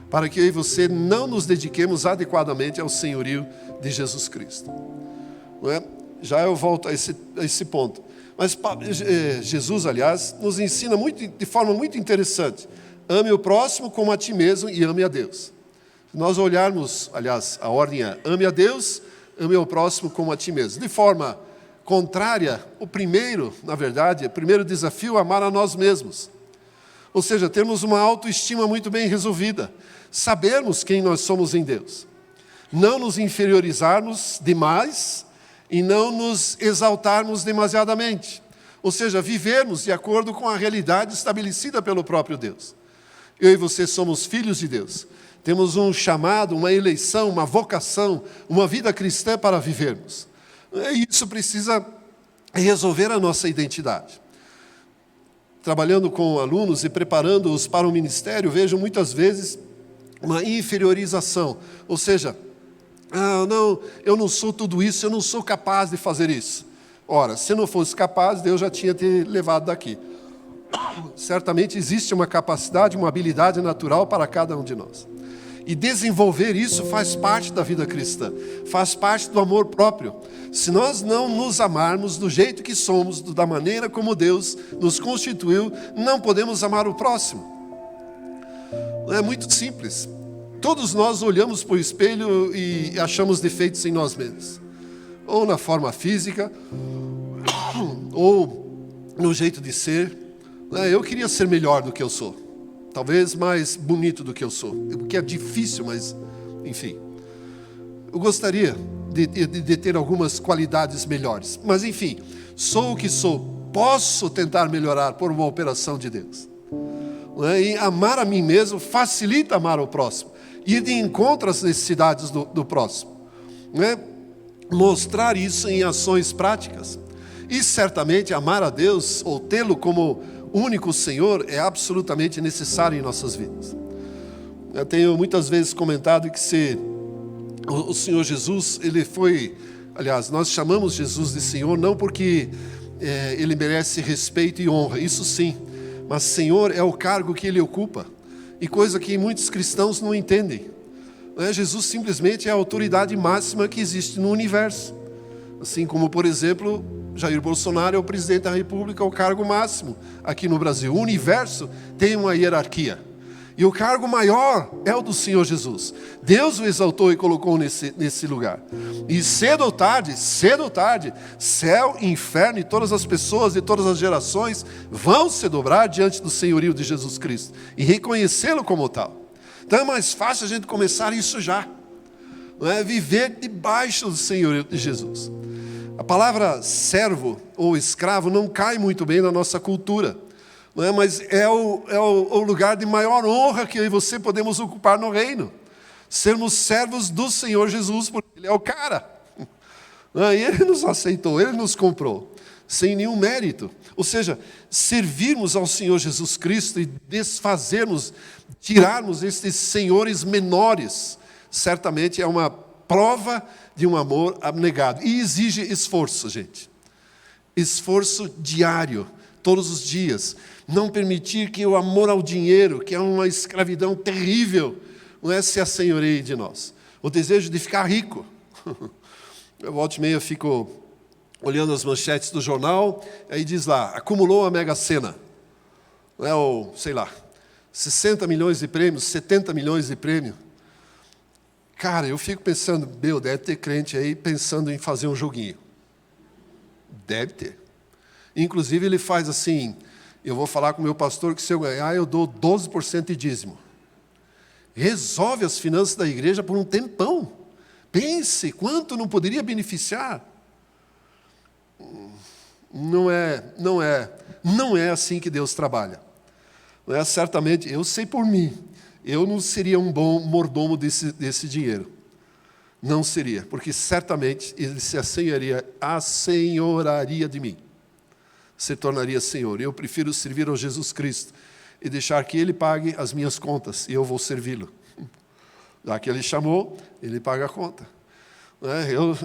para que eu e você não nos dediquemos adequadamente ao senhorio de Jesus Cristo. Não é? Já eu volto a esse ponto. Mas Jesus, aliás, nos ensina de forma muito interessante. Ame o próximo como a ti mesmo e ame a Deus. Se nós olharmos, aliás, a ordem é ame a Deus, ame o próximo como a ti mesmo. De forma contrária, o primeiro desafio é amar a nós mesmos. Ou seja, termos uma autoestima muito bem resolvida. Sabermos quem nós somos em Deus. Não nos inferiorizarmos demais e não nos exaltarmos demasiadamente. Ou seja, vivermos de acordo com a realidade estabelecida pelo próprio Deus. Eu e você somos filhos de Deus. Temos um chamado, uma eleição, uma vocação, uma vida cristã para vivermos. E isso precisa resolver a nossa identidade. Trabalhando com alunos e preparando-os para o ministério, vejo muitas vezes uma inferiorização. Ou seja, não, eu não sou tudo isso, eu não sou capaz de fazer isso. Ora, se não fosse capaz, Deus já tinha te levado daqui. Certamente existe uma capacidade, uma habilidade natural para cada um de nós. E desenvolver isso faz parte da vida cristã, faz parte do amor próprio. Se nós não nos amarmos do jeito que somos, da maneira como Deus nos constituiu, não podemos amar o próximo. É muito simples. Todos nós olhamos para o espelho e achamos defeitos em nós mesmos. Ou na forma física, ou no jeito de ser. Eu queria ser melhor do que eu sou. Talvez mais bonito do que eu sou. O que é difícil, mas, enfim. Eu gostaria de ter algumas qualidades melhores. Mas, enfim, sou o que sou. Posso tentar melhorar por uma operação de Deus. E amar a mim mesmo facilita amar o próximo. Ir de encontro às necessidades do próximo. Mostrar isso em ações práticas. E certamente amar a Deus, ou tê-lo como único Senhor, é absolutamente necessário em nossas vidas. Eu tenho muitas vezes comentado que se o Senhor Jesus, ele foi, aliás, nós chamamos Jesus de Senhor não porque ele merece respeito e honra, isso sim, mas Senhor é o cargo que ele ocupa, e coisa que muitos cristãos não entendem. Jesus simplesmente é a autoridade máxima que existe no universo. Assim como, por exemplo, Jair Bolsonaro é o presidente da República, o cargo máximo aqui no Brasil. O universo tem uma hierarquia. E o cargo maior é o do Senhor Jesus. Deus o exaltou e colocou nesse lugar. E cedo ou tarde, céu, inferno e todas as pessoas de todas as gerações vão se dobrar diante do senhorio de Jesus Cristo e reconhecê-lo como tal. Então é mais fácil a gente começar isso já. Não é? Viver debaixo do senhorio de Jesus. A palavra servo ou escravo não cai muito bem na nossa cultura. Não é? Mas é o lugar de maior honra que eu e você podemos ocupar no reino. Sermos servos do Senhor Jesus, porque Ele é o cara. Não é? E Ele nos aceitou, Ele nos comprou, sem nenhum mérito. Ou seja, servirmos ao Senhor Jesus Cristo e desfazermos, tirarmos estes senhores menores, certamente é uma prova de um amor abnegado. E exige esforço, gente. Esforço diário, todos os dias. Não permitir que o amor ao dinheiro, que é uma escravidão terrível, não é, se assenhoreie de nós. O desejo de ficar rico. Eu volta e meia fico olhando as manchetes do jornal, aí diz lá, acumulou a Mega Sena. Não é, ou, sei lá, 60 milhões de prêmios, 70 milhões de prêmio. Cara, eu fico pensando, deve ter crente aí pensando em fazer um joguinho. Deve ter. Inclusive ele faz assim, eu vou falar com o meu pastor que se eu ganhar eu dou 12% de dízimo. Resolve as finanças da igreja por um tempão. Pense quanto não poderia beneficiar. Não é assim que Deus trabalha. Não é, certamente, eu sei por mim, eu não seria um bom mordomo desse dinheiro. Não seria, porque certamente ele se assenhoraria de mim. Se tornaria Senhor. Eu prefiro servir ao Jesus Cristo e deixar que Ele pague as minhas contas, e eu vou servi-lo. Já que Ele chamou, Ele paga a conta.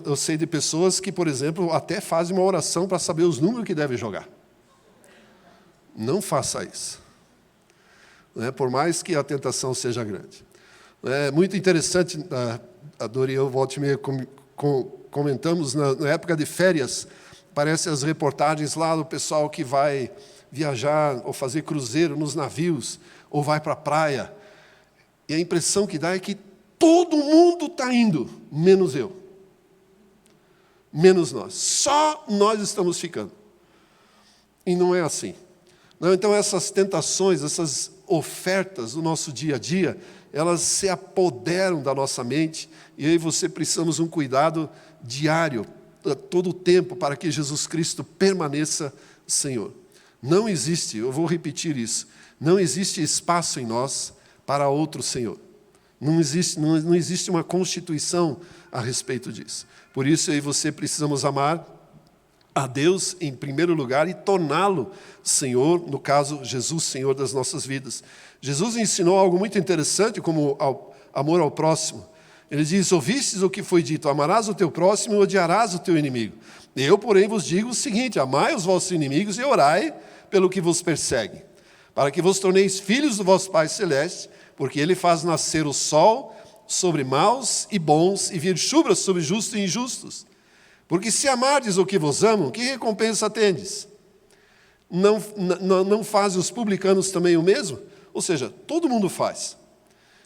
Eu sei de pessoas que, por exemplo, até fazem uma oração para saber os números que devem jogar. Não faça isso. Por mais que a tentação seja grande. É muito interessante, a Dori e eu, volta e meia, comentamos, na época de férias, aparecem as reportagens lá do pessoal que vai viajar ou fazer cruzeiro nos navios, ou vai para a praia. E a impressão que dá é que todo mundo está indo, menos eu. Menos nós. Só nós estamos ficando. E não é assim. Não, então essas tentações, essas ofertas do nosso dia a dia, elas se apoderam da nossa mente, e eu e você precisamos um cuidado diário, todo o tempo, para que Jesus Cristo permaneça Senhor. Não existe, eu vou repetir isso, não existe espaço em nós para outro Senhor. Não existe uma constituição a respeito disso. Por isso eu e você precisamos amar a Deus em primeiro lugar e torná-lo Senhor, no caso, Jesus Senhor das nossas vidas. Jesus ensinou algo muito interessante como amor ao próximo. Ele diz, ouvistes o que foi dito, amarás o teu próximo e odiarás o teu inimigo. Eu, porém, vos digo o seguinte, amai os vossos inimigos e orai pelo que vos persegue, para que vos torneis filhos do vosso Pai Celeste, porque Ele faz nascer o sol sobre maus e bons e vir chuvas sobre justos e injustos. Porque se amardes o que vos amam, que recompensa tendes? Não fazem os publicanos também o mesmo? Ou seja, todo mundo faz.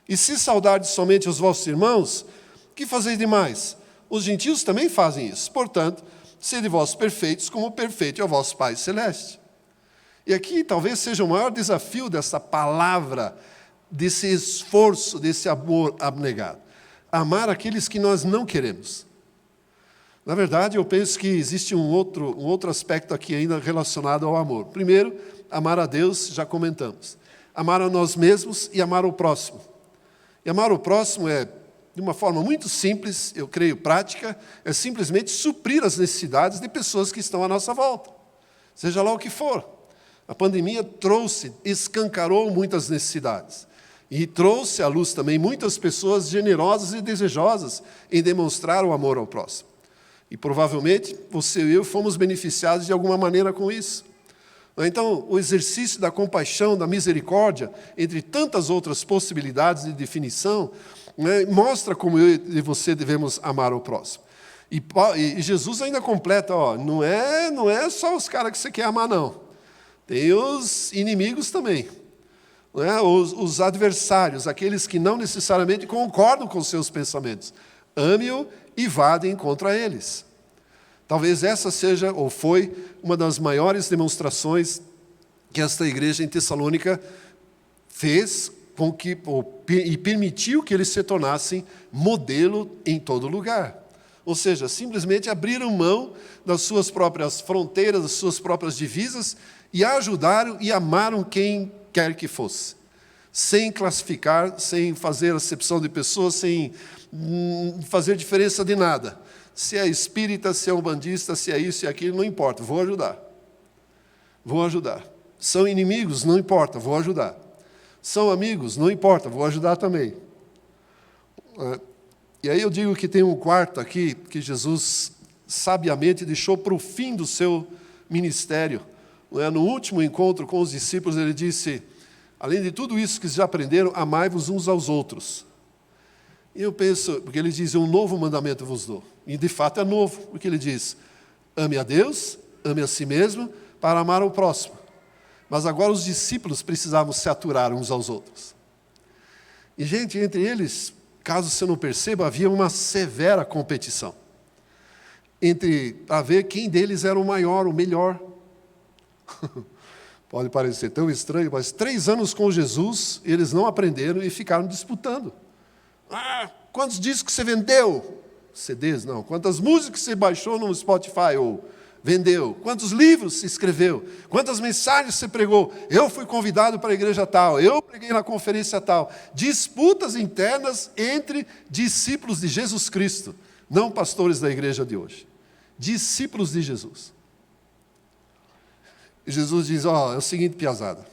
E se saudardes somente os vossos irmãos, que fazeis demais? Os gentios também fazem isso. Portanto, sede vós perfeitos, como perfeito é o vosso Pai Celeste. E aqui talvez seja o maior desafio dessa palavra, desse esforço, desse amor abnegado. Amar aqueles que nós não queremos. Na verdade, eu penso que existe um outro aspecto aqui ainda relacionado ao amor. Primeiro, amar a Deus, já comentamos. Amar a nós mesmos e amar o próximo. E amar o próximo é, de uma forma muito simples, eu creio prática, é simplesmente suprir as necessidades de pessoas que estão à nossa volta. Seja lá o que for. A pandemia escancarou muitas necessidades. E trouxe à luz também muitas pessoas generosas e desejosas em demonstrar o amor ao próximo. E provavelmente você e eu fomos beneficiados de alguma maneira com isso. Então, o exercício da compaixão, da misericórdia, entre tantas outras possibilidades de definição, mostra como eu e você devemos amar o próximo. E Jesus ainda completa, não é só os caras que você quer amar, não. Tem os inimigos também. Os adversários, aqueles que não necessariamente concordam com os seus pensamentos. Ame-o e vadem contra eles. Talvez essa seja, ou foi, uma das maiores demonstrações que esta igreja em Tessalônica fez e permitiu que eles se tornassem modelo em todo lugar. Ou seja, simplesmente abriram mão das suas próprias fronteiras, das suas próprias divisas, e ajudaram e amaram quem quer que fosse. Sem classificar, sem fazer acepção de pessoas, sem fazer diferença de nada. Se é espírita, se é umbandista, se é isso e aquilo, não importa, vou ajudar. Vou ajudar. São inimigos, não importa, vou ajudar. São amigos, não importa, vou ajudar também. E aí eu digo que tem um quarto aqui, que Jesus sabiamente deixou para o fim do seu ministério. No último encontro com os discípulos, ele disse, além de tudo isso que já aprenderam, amai-vos uns aos outros. E eu penso, porque ele diz, um novo mandamento vos dou. E de fato é novo, porque ele diz, ame a Deus, ame a si mesmo, para amar o próximo. Mas agora os discípulos precisavam se aturar uns aos outros. E, gente, entre eles, caso você não perceba, havia uma severa competição para ver quem deles era o maior, o melhor. Pode parecer tão estranho, mas 3 anos com Jesus, eles não aprenderam e ficaram disputando. Quantos discos você vendeu? CDs, não. Quantas músicas você baixou no Spotify ou vendeu? Quantos livros você escreveu? Quantas mensagens você pregou? Eu fui convidado para a igreja tal, eu preguei na conferência tal. Disputas internas entre discípulos de Jesus Cristo, não pastores da igreja de hoje. Discípulos de Jesus. E Jesus diz, é o seguinte, piazada.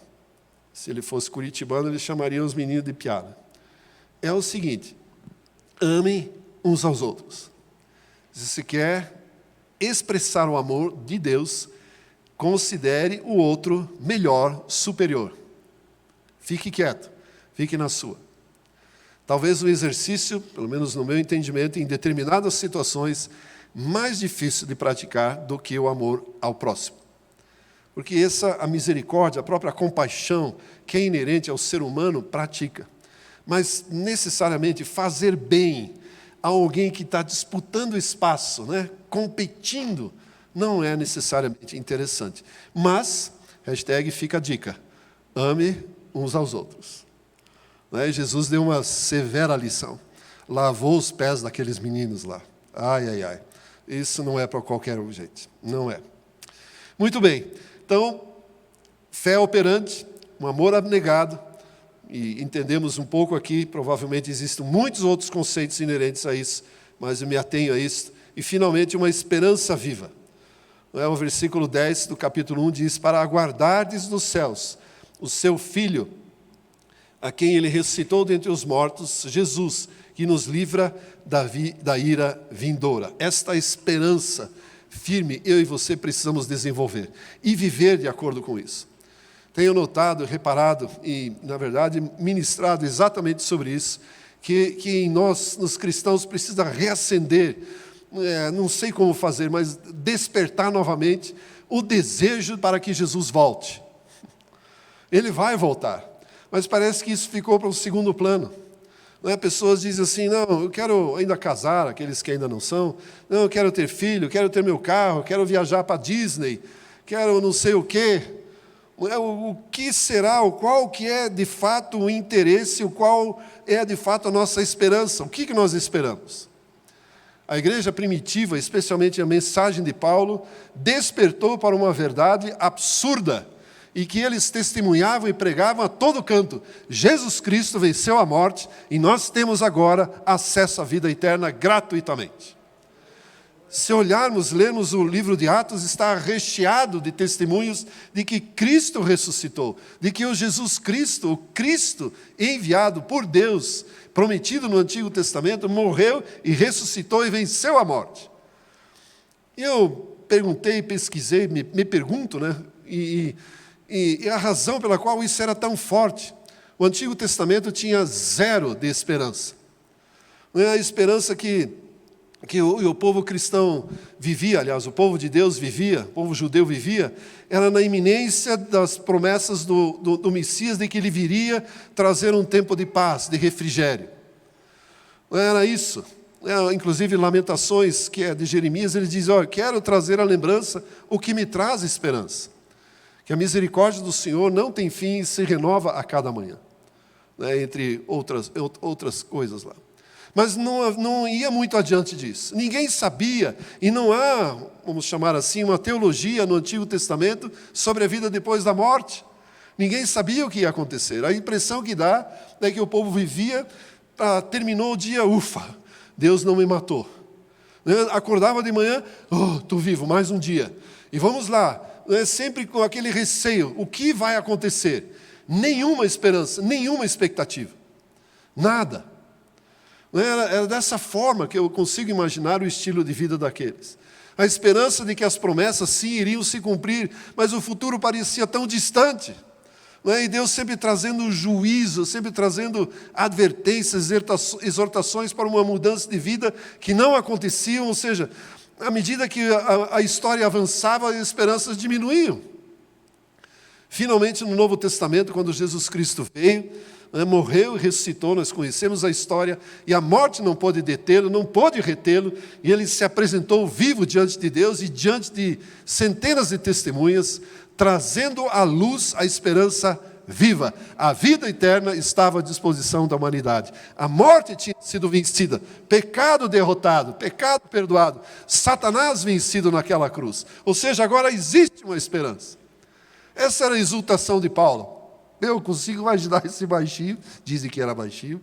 Se ele fosse curitibano, ele chamaria os meninos de piada. É o seguinte, amem uns aos outros. Se você quer expressar o amor de Deus, considere o outro melhor, superior. Fique quieto, fique na sua. Talvez o exercício, pelo menos no meu entendimento, em determinadas situações, mais difícil de praticar do que o amor ao próximo. Porque a misericórdia, a própria compaixão, que é inerente ao ser humano, pratica. Mas, necessariamente, fazer bem a alguém que está disputando espaço, competindo, não é necessariamente interessante. Mas, fica a dica, ame uns aos outros. Jesus deu uma severa lição. Lavou os pés daqueles meninos lá. Ai. Isso não é para qualquer um, gente. Não é. Muito bem. Então, fé operante, um amor abnegado, e entendemos um pouco aqui, provavelmente existem muitos outros conceitos inerentes a isso, mas eu me atenho a isso. E, finalmente, uma esperança viva. O versículo 10 do capítulo 1 diz, para aguardardes nos céus o seu Filho, a quem ele ressuscitou dentre os mortos, Jesus, que nos livra da ira vindoura. Esta esperança firme, eu e você precisamos desenvolver e viver de acordo com isso. Tenho notado, reparado e, na verdade, ministrado exatamente sobre isso, que em nós, nos cristãos, precisa reacender, não sei como fazer, mas despertar novamente o desejo para que Jesus volte. Ele vai voltar, mas parece que isso ficou para um segundo plano. Pessoas dizem assim, não, eu quero ainda casar, aqueles que ainda não são, não, eu quero ter filho, quero ter meu carro, quero viajar para Disney, quero não sei o quê. O que será, qual que é de fato o interesse, o qual é de fato a nossa esperança, o que nós esperamos? A igreja primitiva, especialmente a mensagem de Paulo, despertou para uma verdade absurda, e que eles testemunhavam e pregavam a todo canto. Jesus Cristo venceu a morte e nós temos agora acesso à vida eterna gratuitamente. Se olharmos, lermos o livro de Atos, está recheado de testemunhos de que Cristo ressuscitou, de que o Jesus Cristo, o Cristo enviado por Deus, prometido no Antigo Testamento, morreu e ressuscitou e venceu a morte. Eu perguntei, pesquisei, me pergunto, e a razão pela qual isso era tão forte. O Antigo Testamento tinha 0 de esperança. A esperança que o povo cristão vivia, aliás, o povo de Deus vivia, o povo judeu vivia, era na iminência das promessas do Messias, de que ele viria trazer um tempo de paz, de refrigério. Era isso. Inclusive, Lamentações, que é de Jeremias, ele diz, quero trazer à lembrança o que me traz esperança. Que a misericórdia do Senhor não tem fim e se renova a cada manhã. Entre outras coisas lá. Mas não ia muito adiante disso. Ninguém sabia, e não há, vamos chamar assim, uma teologia no Antigo Testamento sobre a vida depois da morte. Ninguém sabia o que ia acontecer. A impressão que dá é que o povo vivia, terminou o dia, ufa, Deus não me matou. Acordava de manhã, estou vivo, mais um dia. E vamos lá, sempre com aquele receio, o que vai acontecer? Nenhuma esperança, nenhuma expectativa. Nada. Era dessa forma que eu consigo imaginar o estilo de vida daqueles. A esperança de que as promessas sim iriam se cumprir, mas o futuro parecia tão distante. E Deus sempre trazendo juízo, sempre trazendo advertências, exortações para uma mudança de vida que não aconteciam, ou seja, à medida que a história avançava, as esperanças diminuíam. Finalmente, no Novo Testamento, quando Jesus Cristo veio, morreu e ressuscitou, nós conhecemos a história, e a morte não pôde detê-lo, não pôde retê-lo, e ele se apresentou vivo diante de Deus e diante de centenas de testemunhas, trazendo à luz a esperança viva. A vida eterna estava à disposição da humanidade. A morte tinha sido vencida, pecado derrotado, pecado perdoado, Satanás vencido naquela cruz. Ou seja, agora existe uma esperança. Essa era a exultação de Paulo. Eu consigo imaginar esse baixinho, dizem que era baixinho,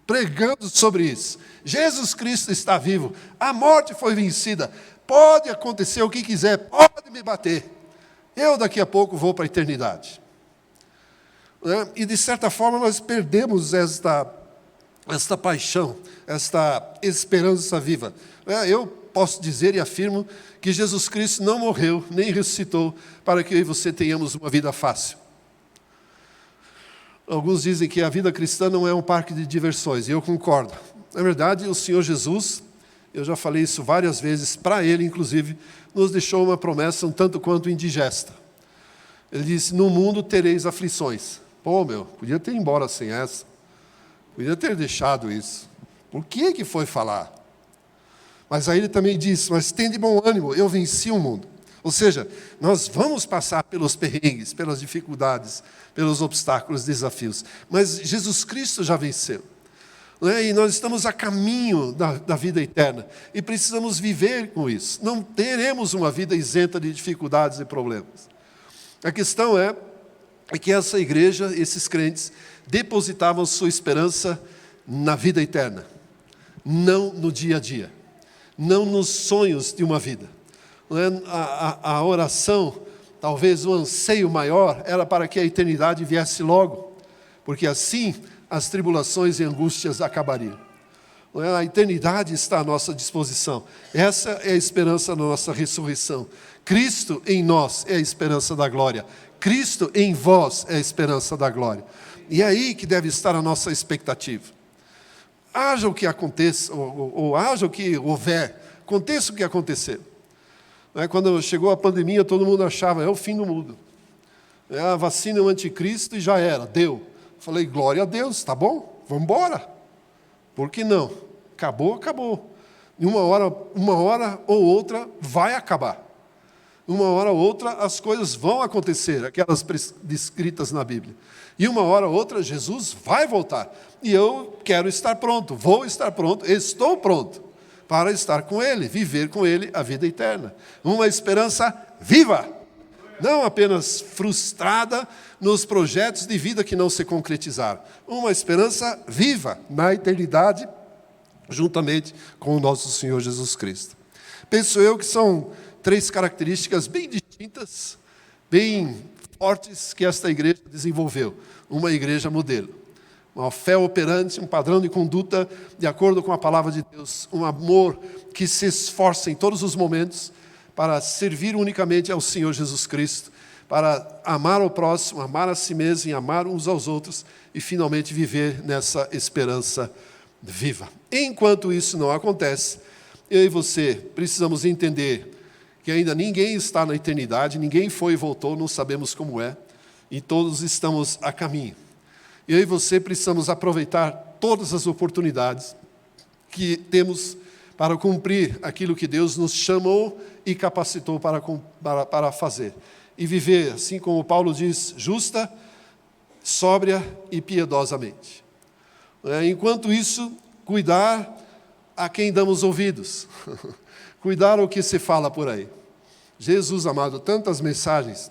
pregando sobre isso. Jesus Cristo está vivo, a morte foi vencida, pode acontecer o que quiser, pode me bater. Eu daqui a pouco vou para a eternidade. E de certa forma nós perdemos esta paixão, esta esperança viva. Eu posso dizer e afirmo que Jesus Cristo não morreu, nem ressuscitou, para que eu e você tenhamos uma vida fácil. Alguns dizem que a vida cristã não é um parque de diversões, e eu concordo. Na verdade, o Senhor Jesus, eu já falei isso várias vezes, para Ele, inclusive, nos deixou uma promessa um tanto quanto indigesta. Ele disse, no mundo tereis aflições. Pô, podia ter ido embora sem essa. Podia ter deixado isso. Por que foi falar? Mas aí ele também disse, mas tem de bom ânimo, eu venci o mundo. Ou seja, nós vamos passar pelos perrengues, pelas dificuldades, pelos obstáculos, desafios. Mas Jesus Cristo já venceu. E nós estamos a caminho da vida eterna. E precisamos viver com isso. Não teremos uma vida isenta de dificuldades e problemas. A questão é que essa igreja, esses crentes, depositavam sua esperança na vida eterna. Não no dia a dia. Não nos sonhos de uma vida. A oração, talvez o anseio maior, era para que a eternidade viesse logo, porque assim as tribulações e angústias acabariam. A eternidade está à nossa disposição. Essa é a esperança da nossa ressurreição. Cristo em nós é a esperança da glória. Cristo em vós é a esperança da glória. E é aí que deve estar a nossa expectativa. Haja o que aconteça, ou haja o que houver, aconteça o que acontecer. Quando chegou a pandemia, todo mundo achava, é o fim do mundo. A vacina é o anticristo e já era, deu. Falei, glória a Deus, tá bom, vamos embora. Por que não? Acabou, acabou. E uma hora ou outra vai acabar. Uma hora ou outra as coisas vão acontecer, aquelas descritas na Bíblia. E uma hora ou outra Jesus vai voltar. E eu quero estar pronto, vou estar pronto, estou pronto para estar com Ele, viver com Ele a vida eterna. Uma esperança viva, não apenas frustrada nos projetos de vida que não se concretizaram. Uma esperança viva na eternidade, juntamente com o nosso Senhor Jesus Cristo. Penso eu que são 3 características bem distintas, bem fortes que esta igreja desenvolveu. Uma igreja modelo. Uma fé operante, um padrão de conduta de acordo com a palavra de Deus. Um amor que se esforça em todos os momentos para servir unicamente ao Senhor Jesus Cristo, para amar o próximo, amar a si mesmo e amar uns aos outros e finalmente viver nessa esperança viva. Enquanto isso não acontece, eu e você precisamos entender que ainda ninguém está na eternidade, ninguém foi e voltou, não sabemos como é, e todos estamos a caminho. Eu e você precisamos aproveitar todas as oportunidades que temos para cumprir aquilo que Deus nos chamou e capacitou para fazer. E viver, assim como Paulo diz, justa, sóbria e piedosamente. Enquanto isso, cuidar a quem damos ouvidos. Cuidar o que se fala por aí. Jesus amado, tantas mensagens,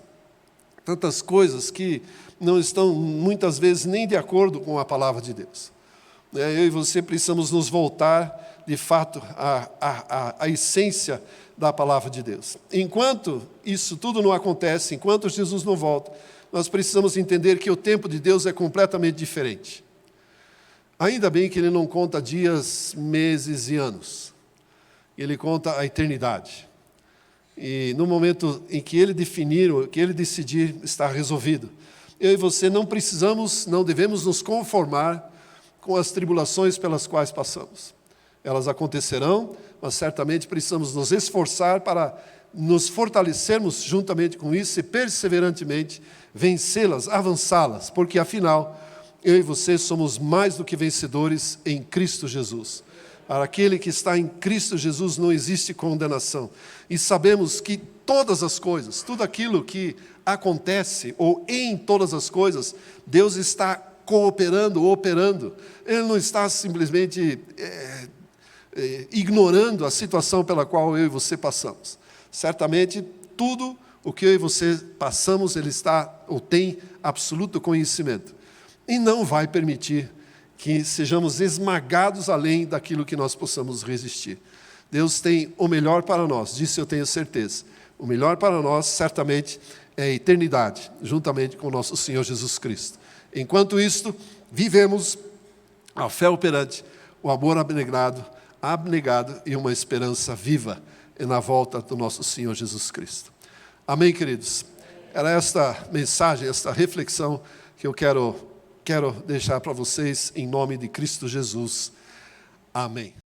tantas coisas que não estão muitas vezes nem de acordo com a palavra de Deus. Eu e você precisamos nos voltar, de fato, à essência da palavra de Deus. Enquanto isso tudo não acontece, enquanto Jesus não volta, nós precisamos entender que o tempo de Deus é completamente diferente. Ainda bem que Ele não conta dias, meses e anos. Ele conta a eternidade. E no momento em que Ele definir, que Ele decidir, está resolvido. Eu e você não devemos nos conformar com as tribulações pelas quais passamos. Elas acontecerão, mas certamente precisamos nos esforçar para nos fortalecermos juntamente com isso e perseverantemente vencê-las, avançá-las, porque afinal eu e você somos mais do que vencedores em Cristo Jesus. Para aquele que está em Cristo Jesus não existe condenação. E sabemos que todas as coisas, tudo aquilo que acontece, ou em todas as coisas, Deus está cooperando, operando. Ele não está simplesmente ignorando a situação pela qual eu e você passamos. Certamente, tudo o que eu e você passamos, Ele está ou tem absoluto conhecimento. E não vai permitir que sejamos esmagados além daquilo que nós possamos resistir. Deus tem o melhor para nós, disso eu tenho certeza. O melhor para nós, certamente, é a eternidade, juntamente com o nosso Senhor Jesus Cristo. Enquanto isto, vivemos a fé operante, o amor abnegado e uma esperança viva na volta do nosso Senhor Jesus Cristo. Amém, queridos? Era esta mensagem, esta reflexão que eu quero deixar para vocês em nome de Cristo Jesus. Amém.